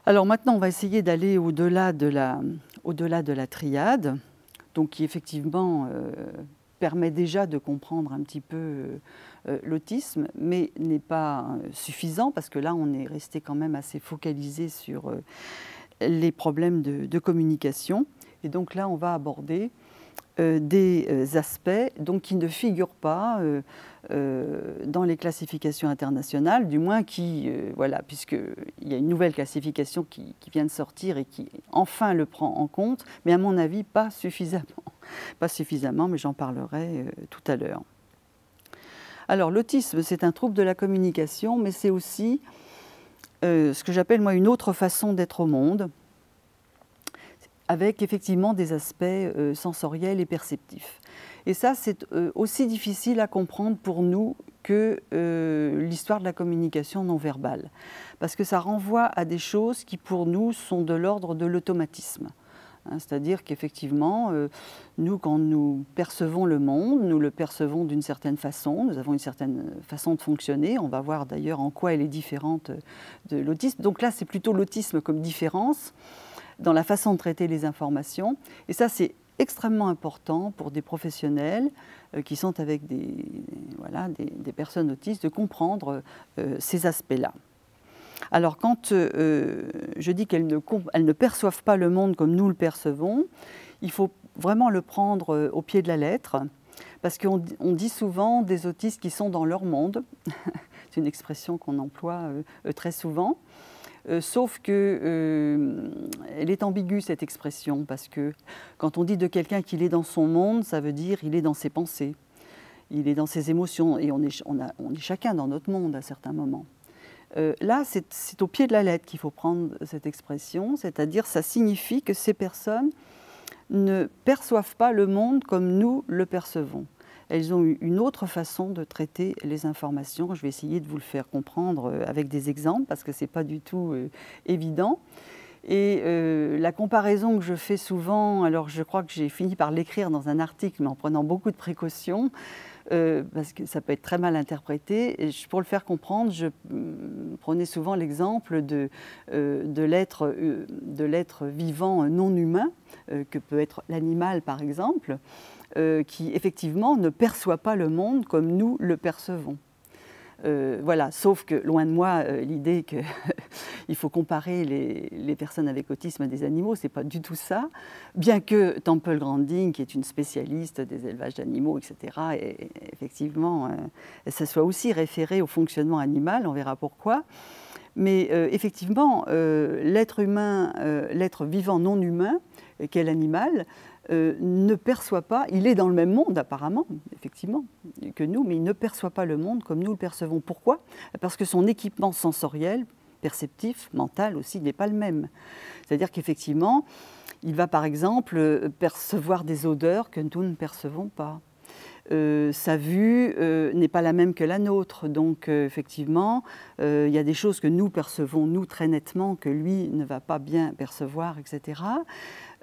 Alors maintenant, on va essayer d'aller au-delà de la triade, donc qui effectivement permet déjà de comprendre un petit peu l'autisme, mais n'est pas suffisant parce que là, on est resté quand même assez focalisé sur les problèmes de communication. Et donc là, on va aborder des aspects donc, qui ne figurent pas dans les classifications internationales, du moins voilà, puisqu'il y a une nouvelle classification qui vient de sortir et qui enfin le prend en compte, mais à mon avis pas suffisamment. Pas suffisamment, mais j'en parlerai tout à l'heure. Alors l'autisme, c'est un trouble de la communication, mais c'est aussi ce que j'appelle moi une autre façon d'être au monde, avec effectivement des aspects sensoriels et perceptifs. Et ça, c'est aussi difficile à comprendre pour nous que l'histoire de la communication non verbale, parce que ça renvoie à des choses qui, pour nous, sont de l'ordre de l'automatisme. C'est-à-dire qu'effectivement, nous, quand nous percevons le monde, nous le percevons d'une certaine façon, nous avons une certaine façon de fonctionner, on va voir d'ailleurs en quoi elle est différente de l'autisme. Donc là, c'est plutôt l'autisme comme différence dans la façon de traiter les informations. Et ça, c'est extrêmement important pour des professionnels qui sont avec des personnes autistes, de comprendre ces aspects-là. Alors, quand je dis qu'elles ne perçoivent pas le monde comme nous le percevons, il faut vraiment le prendre au pied de la lettre, parce qu'on dit souvent des autistes qui sont dans leur monde. C'est une expression qu'on emploie très souvent. Sauf qu'elle est ambiguë, cette expression, parce que quand on dit de quelqu'un qu'il est dans son monde, ça veut dire qu'il est dans ses pensées, il est dans ses émotions, et on est chacun dans notre monde à certains moments. Là, c'est au pied de la lettre qu'il faut prendre cette expression, c'est-à-dire ça signifie que ces personnes ne perçoivent pas le monde comme nous le percevons. Elles ont une autre façon de traiter les informations. Je vais essayer de vous le faire comprendre avec des exemples, parce que ce n'est pas du tout évident. Et la comparaison que je fais souvent, alors je crois que j'ai fini par l'écrire dans un article, mais en prenant beaucoup de précautions, parce que ça peut être très mal interprété. Et pour le faire comprendre, je prenais souvent l'exemple de l'être vivant non humain, que peut être l'animal par exemple, qui effectivement ne perçoit pas le monde comme nous le percevons. Voilà, sauf que loin de moi l'idée qu'il faut comparer les personnes avec autisme à des animaux, c'est pas du tout ça. Bien que Temple Grandin, qui est une spécialiste des élevages d'animaux, etc., et effectivement, ça soit aussi référé au fonctionnement animal, on verra pourquoi. Mais effectivement, l'être humain, l'être vivant non humain, qu'est l'animal, ne perçoit pas, il est dans le même monde apparemment, effectivement, que nous, mais il ne perçoit pas le monde comme nous le percevons. Pourquoi ? Parce que son équipement sensoriel, perceptif, mental aussi, n'est pas le même. C'est-à-dire qu'effectivement, il va par exemple percevoir des odeurs que nous ne percevons pas. Sa vue n'est pas la même que la nôtre, donc effectivement, il y a des choses que nous percevons, nous, très nettement, que lui ne va pas bien percevoir, etc.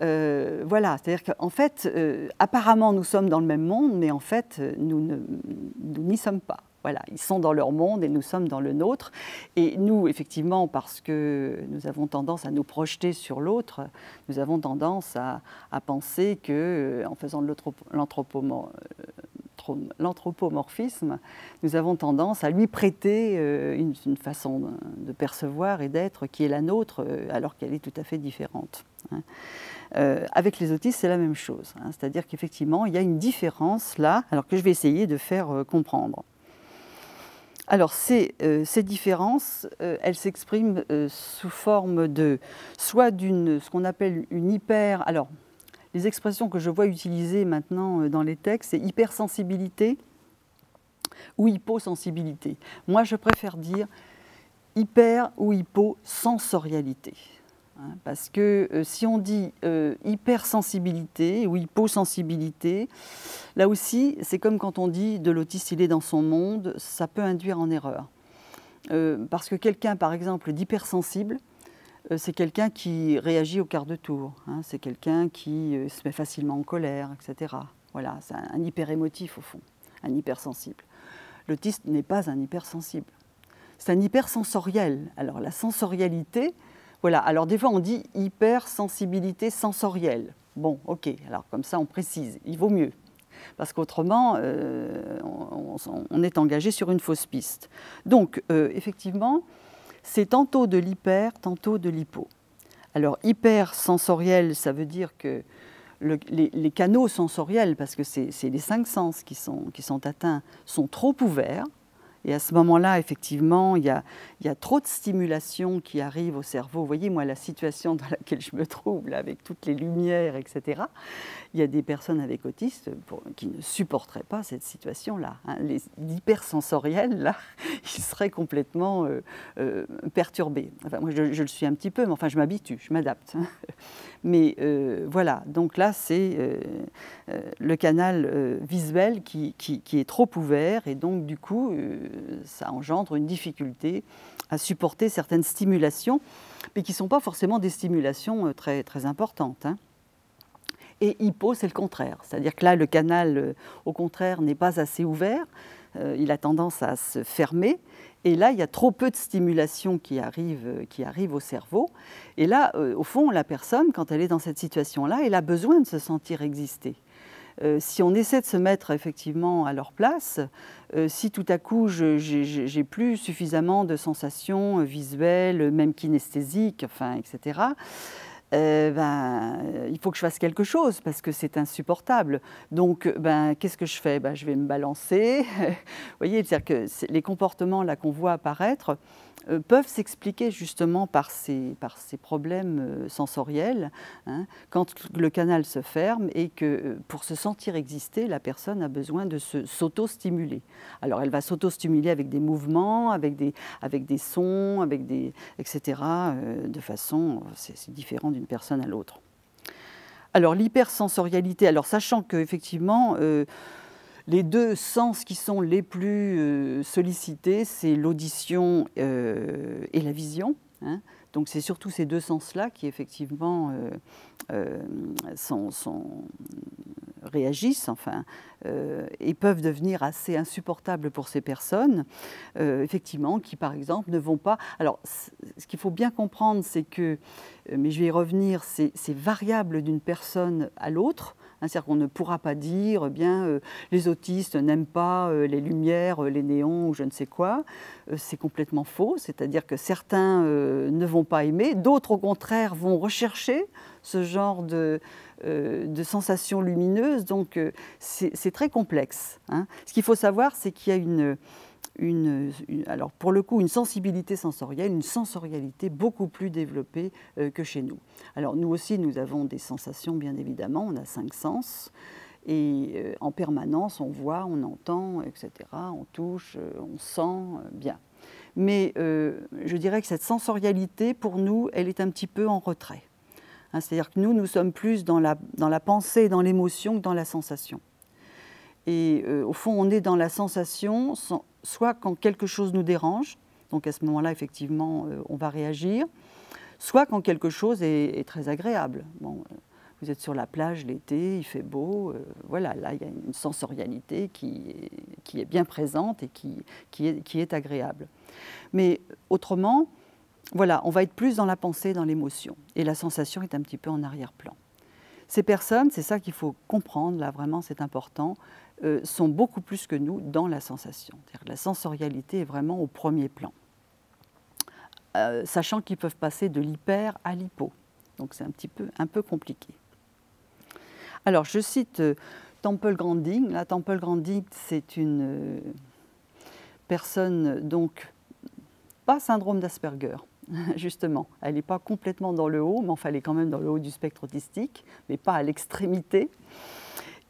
Voilà, c'est-à-dire qu'en fait, apparemment, nous sommes dans le même monde, mais en fait, nous n'y sommes pas. Voilà, ils sont dans leur monde et nous sommes dans le nôtre. Et nous, effectivement, parce que nous avons tendance à nous projeter sur l'autre, nous avons tendance à penser qu'en faisant de l'anthropomorphisme, nous avons tendance à lui prêter une façon de percevoir et d'être qui est la nôtre, alors qu'elle est tout à fait différente. Avec les autistes, c'est la même chose. C'est-à-dire qu'effectivement, il y a une différence là, alors que je vais essayer de faire comprendre. Alors, ces différences, elles s'expriment sous forme de soit ce qu'on appelle une hyper... Alors, les expressions que je vois utilisées maintenant dans les textes, c'est hypersensibilité ou hyposensibilité. Moi, je préfère dire hyper ou hyposensorialité. Parce que si on dit hypersensibilité ou hyposensibilité, là aussi, c'est comme quand on dit de l'autiste, il est dans son monde, ça peut induire en erreur. Parce que quelqu'un, par exemple, d'hypersensible, c'est quelqu'un qui réagit au quart de tour. C'est quelqu'un qui se met facilement en colère, etc. Voilà, c'est un hyperémotif au fond, un hypersensible. L'autiste n'est pas un hypersensible. C'est un hypersensoriel. Alors la sensorialité, Voilà, alors des fois on dit hypersensibilité sensorielle. Bon, ok, alors comme ça on précise, il vaut mieux. Parce qu'autrement, on est engagé sur une fausse piste. Donc, effectivement, c'est tantôt de l'hyper, tantôt de l'hypo. Alors, hypersensoriel, ça veut dire que les canaux sensoriels, parce que c'est les 5 sens qui sont atteints, sont trop ouverts. Et à ce moment-là, effectivement, il y a trop de stimulation qui arrive au cerveau. Vous voyez, moi, la situation dans laquelle je me trouve, là, avec toutes les lumières, etc., il y a des personnes avec autisme qui ne supporteraient pas cette situation-là. Hein. Les hypersensoriels, là, ils seraient complètement perturbés. Enfin, moi, je le suis un petit peu, mais enfin, je m'habitue, je m'adapte. Mais voilà, donc là, c'est le canal visuel qui est trop ouvert et donc, du coup, ça engendre une difficulté à supporter certaines stimulations, mais qui ne sont pas forcément des stimulations très, très importantes. Hein. Et hypo, c'est le contraire. C'est-à-dire que là, le canal, au contraire, n'est pas assez ouvert. Il a tendance à se fermer. Et là, il y a trop peu de stimulation qui arrive au cerveau. Et là, au fond, la personne, quand elle est dans cette situation-là, elle a besoin de se sentir exister. Si on essaie de se mettre effectivement à leur place, si tout à coup j'ai plus suffisamment de sensations visuelles, même kinesthésiques, enfin, etc., il faut que je fasse quelque chose parce que c'est insupportable. Donc, qu'est-ce que je fais? Je vais me balancer. Vous voyez, c'est-à-dire que les comportements là qu'on voit apparaître peuvent s'expliquer justement par ces problèmes sensoriels, hein, quand le canal se ferme et que pour se sentir exister, la personne a besoin de s'auto-stimuler. Alors, elle va s'auto-stimuler avec des mouvements, avec des sons, etc. De façon, c'est différent d'une personne à l'autre. Alors, l'hypersensorialité, alors sachant qu'effectivement, les 2 sens qui sont les plus sollicités, c'est l'audition et la vision. Hein. Donc c'est surtout ces 2 sens-là qui effectivement réagissent, enfin, et peuvent devenir assez insupportables pour ces personnes, effectivement, qui par exemple ne vont pas. Alors, ce qu'il faut bien comprendre, c'est que, mais je vais y revenir, c'est variable d'une personne à l'autre. C'est-à-dire qu'on ne pourra pas dire, les autistes n'aiment pas les lumières, les néons ou je ne sais quoi. C'est complètement faux. C'est-à-dire que certains ne vont pas aimer, d'autres au contraire vont rechercher ce genre de sensations lumineuses. Donc c'est très complexe. Hein. Ce qu'il faut savoir, c'est qu'il y a alors pour le coup, une sensibilité sensorielle, une sensorialité beaucoup plus développée que chez nous. Alors nous aussi, nous avons des sensations, bien évidemment, on a 5 sens, et en permanence, on voit, on entend, etc., on touche, on sent, bien. Mais je dirais que cette sensorialité, pour nous, elle est un petit peu en retrait. Hein, c'est-à-dire que nous sommes plus dans la pensée, dans l'émotion que dans la sensation. Et au fond, on est dans la sensation, soit quand quelque chose nous dérange, donc à ce moment-là, effectivement, on va réagir, soit quand quelque chose est très agréable. Bon, vous êtes sur la plage l'été, il fait beau, voilà, là, il y a une sensorialité qui est bien présente et qui est agréable. Mais autrement, voilà, on va être plus dans la pensée, dans l'émotion, et la sensation est un petit peu en arrière-plan. Ces personnes, c'est ça qu'il faut comprendre, là, vraiment, c'est important, sont beaucoup plus que nous dans la sensation. C'est-à-dire que la sensorialité est vraiment au premier plan. Sachant qu'ils peuvent passer de l'hyper à l'hypo. Donc c'est un peu compliqué. Alors je cite Temple Grandin. Là, Temple Grandin, c'est une personne, donc, pas syndrome d'Asperger, justement. Elle n'est pas complètement dans le haut, mais enfin elle est quand même dans le haut du spectre autistique, mais pas à l'extrémité.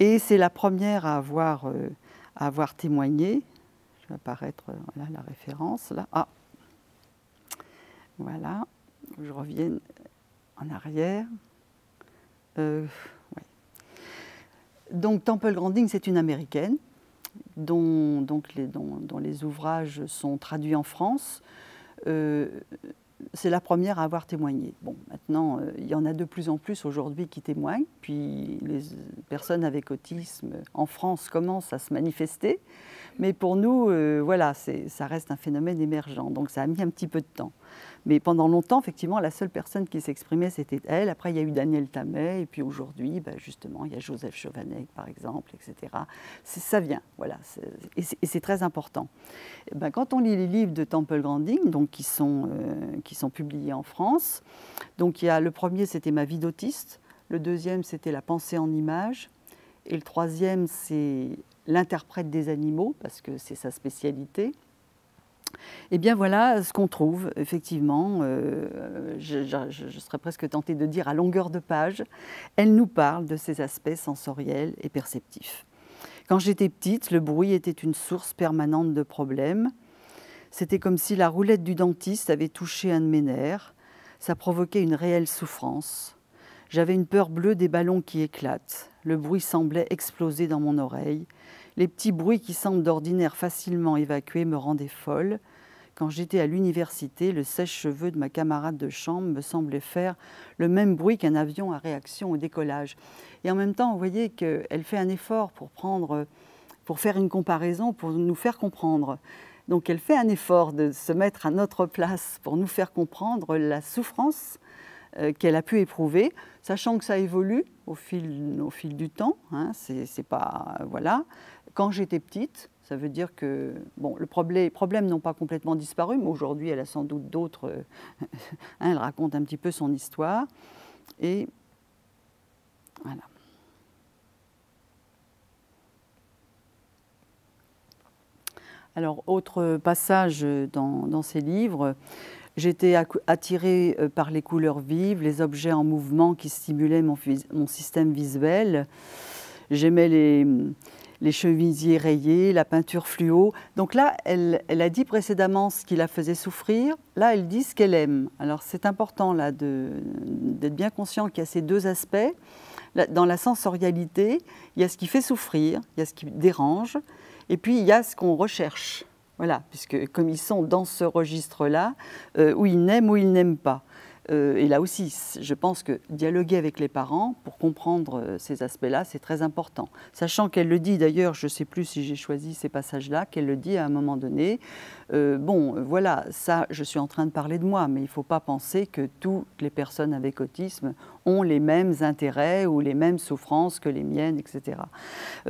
Et c'est la première à avoir témoigné. Je vais apparaître voilà, la référence. Là. Ah. Voilà, je reviens en arrière. Ouais. Donc Temple Grandin, c'est une Américaine dont les ouvrages sont traduits en France. C'est la première à avoir témoigné. Bon, maintenant, il y en a de plus en plus aujourd'hui qui témoignent, puis les personnes avec autisme en France commencent à se manifester, mais pour nous, voilà, ça reste un phénomène émergent, donc ça a mis un petit peu de temps. Mais pendant longtemps, effectivement, la seule personne qui s'exprimait, c'était elle. Après, il y a eu Daniel Tammet, et puis aujourd'hui, justement, il y a Joseph Chovanec, par exemple, etc. Ça vient, voilà, et c'est très important. Quand on lit les livres de Temple Grandin, donc, qui sont publiés en France, donc le premier, c'était Ma vie d'autiste, le deuxième, c'était La pensée en images, et le troisième, c'est L'interprète des animaux, parce que c'est sa spécialité. Et bien voilà ce qu'on trouve, effectivement, je serais presque tentée de dire à longueur de page, elle nous parle de ces aspects sensoriels et perceptifs. Quand j'étais petite, le bruit était une source permanente de problèmes. C'était comme si la roulette du dentiste avait touché un de mes nerfs. Ça provoquait une réelle souffrance. J'avais une peur bleue des ballons qui éclatent. Le bruit semblait exploser dans mon oreille. Les petits bruits qui semblent d'ordinaire facilement évacués me rendaient folle. Quand j'étais à l'université, le sèche-cheveux de ma camarade de chambre me semblait faire le même bruit qu'un avion à réaction au décollage. Et en même temps, vous voyez qu'elle fait un effort pour faire une comparaison, pour nous faire comprendre. Donc elle fait un effort de se mettre à notre place pour nous faire comprendre la souffrance qu'elle a pu éprouver, sachant que ça évolue au fil du temps. Hein, c'est pas, voilà. Quand j'étais petite, ça veut dire que les problèmes n'ont pas complètement disparu, mais aujourd'hui, elle a sans doute d'autres. Elle raconte un petit peu son histoire. Et voilà. Alors, autre passage dans ces livres, j'étais attirée par les couleurs vives, les objets en mouvement qui stimulaient mon système visuel. J'aimais les chemisiers rayés, la peinture fluo. Donc là, elle a dit précédemment ce qui la faisait souffrir. Là, elle dit ce qu'elle aime. Alors c'est important là d'être bien conscient qu'il y a ces deux aspects. Dans la sensorialité, il y a ce qui fait souffrir, il y a ce qui dérange, et puis il y a ce qu'on recherche. Voilà, puisque comme ils sont dans ce registre-là, où ils n'aiment ou ils n'aiment pas. Et là aussi, je pense que dialoguer avec les parents pour comprendre ces aspects-là, c'est très important. Sachant qu'elle le dit, d'ailleurs, je ne sais plus si j'ai choisi ces passages-là, qu'elle le dit à un moment donné. Voilà, ça, je suis en train de parler de moi, mais il ne faut pas penser que toutes les personnes avec autisme ont les mêmes intérêts ou les mêmes souffrances que les miennes, etc.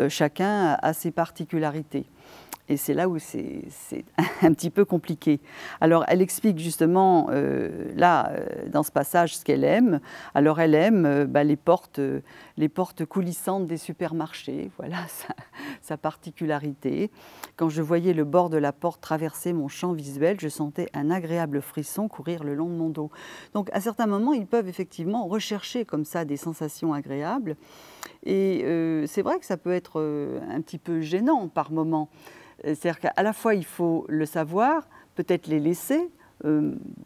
Chacun a ses particularités. Et c'est là où c'est un petit peu compliqué. Alors, elle explique justement, dans ce passage, ce qu'elle aime. Alors, elle aime les portes coulissantes des supermarchés. Voilà sa particularité. Quand je voyais le bord de la porte traverser mon champ visuel, je sentais un agréable frisson courir le long de mon dos. Donc, à certains moments, ils peuvent effectivement rechercher comme ça des sensations agréables. Et c'est vrai que ça peut être un petit peu gênant par moments. C'est-à-dire qu'à la fois, il faut le savoir, peut-être les laisser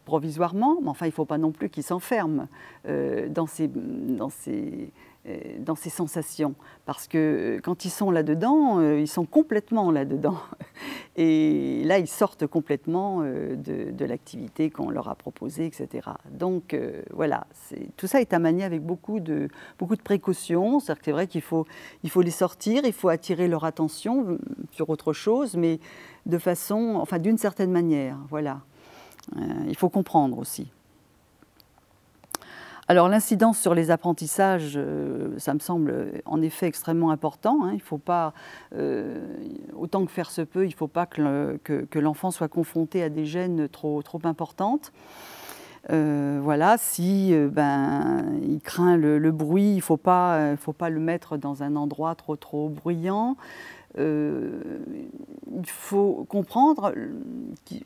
provisoirement, mais enfin, il ne faut pas non plus qu'ils s'enferment dans ces sensations. Parce que quand ils sont là-dedans, ils sont complètement là-dedans. Et là, ils sortent complètement de l'activité qu'on leur a proposée, etc. Donc, voilà, tout ça est à manier avec beaucoup de précautions. C'est-à-dire que c'est vrai qu'il faut les sortir, il faut attirer leur attention sur autre chose, mais d'une certaine manière, voilà. Il faut comprendre aussi. Alors l'incidence sur les apprentissages, ça me semble en effet extrêmement important. Hein. Il ne faut pas, autant que faire se peut, il ne faut pas que l'enfant soit confronté à des gênes trop importantes. Voilà, si il craint le bruit, il ne faut pas le mettre dans un endroit trop bruyant. Il faut comprendre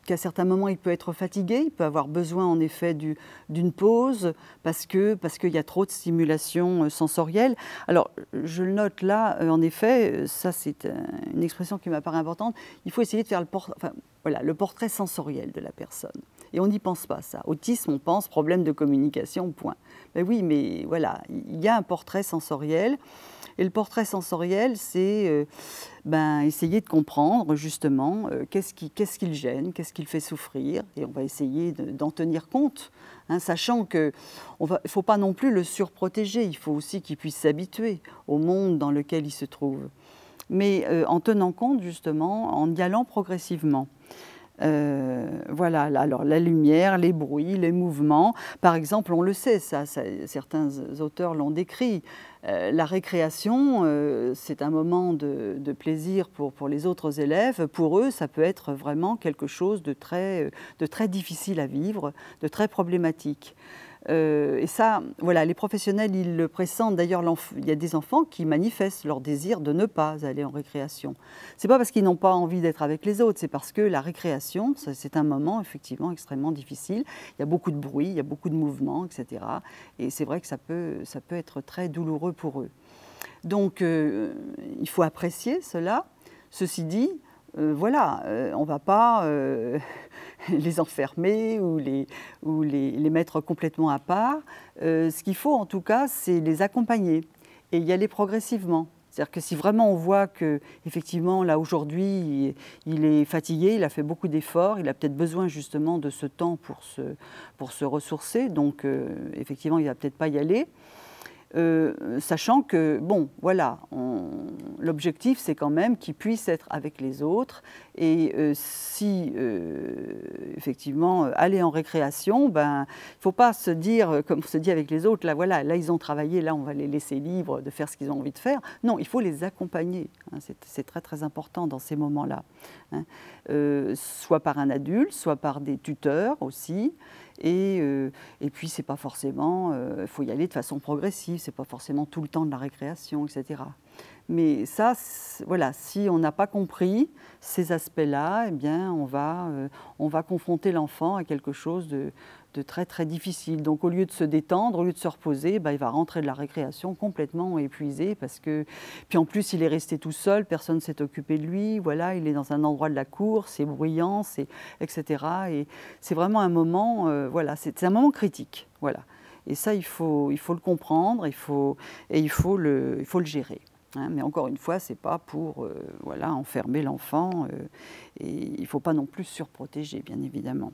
qu'à certains moments, il peut être fatigué, il peut avoir besoin en effet d'une pause parce qu'il y a trop de stimulation sensorielle. Alors, je le note là, en effet, ça c'est une expression qui m'apparaît importante, il faut essayer de faire le portrait sensoriel de la personne. Et on n'y pense pas, ça. Autisme, on pense problème de communication, point. Ben oui, mais voilà, il y a un portrait sensoriel. Et le portrait sensoriel, c'est essayer de comprendre justement qu'est-ce qui le gêne, qu'est-ce qui le fait souffrir. Et on va essayer d'en tenir compte, hein, sachant qu'il ne faut pas non plus le surprotéger. Il faut aussi qu'il puisse s'habituer au monde dans lequel il se trouve. Mais en tenant compte justement, en y allant progressivement. Voilà, alors la lumière, les bruits, les mouvements. Par exemple, on le sait, certains auteurs l'ont décrit, la récréation, c'est un moment de plaisir pour les autres élèves. Pour eux, ça peut être vraiment quelque chose de très difficile à vivre, de très problématique. Et ça, voilà, les professionnels, ils le pressentent. D'ailleurs, il y a des enfants qui manifestent leur désir de ne pas aller en récréation. C'est pas parce qu'ils n'ont pas envie d'être avec les autres, c'est parce que la récréation, c'est un moment effectivement extrêmement difficile. Il y a beaucoup de bruit, il y a beaucoup de mouvements, etc. Et c'est vrai que ça peut être très douloureux pour eux. Donc, il faut apprécier cela. Ceci dit, voilà, on ne va pas les enfermer ou les mettre complètement à part. Ce qu'il faut en tout cas, c'est les accompagner et y aller progressivement. C'est-à-dire que si vraiment on voit qu'effectivement, là aujourd'hui, il est fatigué, il a fait beaucoup d'efforts, il a peut-être besoin justement de ce temps pour se ressourcer, donc effectivement, il ne va peut-être pas y aller. Sachant que, bon, voilà, l'objectif, c'est quand même qu'ils puissent être avec les autres. Et si, effectivement, aller en récréation, ben, il ne faut pas se dire, comme on se dit avec les autres, là, voilà, là, ils ont travaillé, là, on va les laisser libres de faire ce qu'ils ont envie de faire. Non, il faut les accompagner. Hein, c'est très, très important dans ces moments-là. Hein. Soit par un adulte, soit par des tuteurs aussi. Et puis, c'est pas forcément, faut y aller de façon progressive, c'est pas forcément tout le temps de la récréation, etc. Mais ça, voilà, si on n'a pas compris ces aspects-là, eh bien, on va confronter l'enfant à quelque chose de très, très difficile. Donc, au lieu de se détendre, au lieu de se reposer, ben, il va rentrer de la récréation complètement épuisé parce que... Puis en plus, il est resté tout seul, personne ne s'est occupé de lui, voilà, il est dans un endroit de la cour, c'est bruyant, etc. Et c'est vraiment un moment, voilà, c'est un moment critique, voilà. Et ça, il faut le comprendre, il faut le gérer. Hein, mais encore une fois, ce n'est pas pour voilà, enfermer l'enfant et il ne faut pas non plus surprotéger, bien évidemment.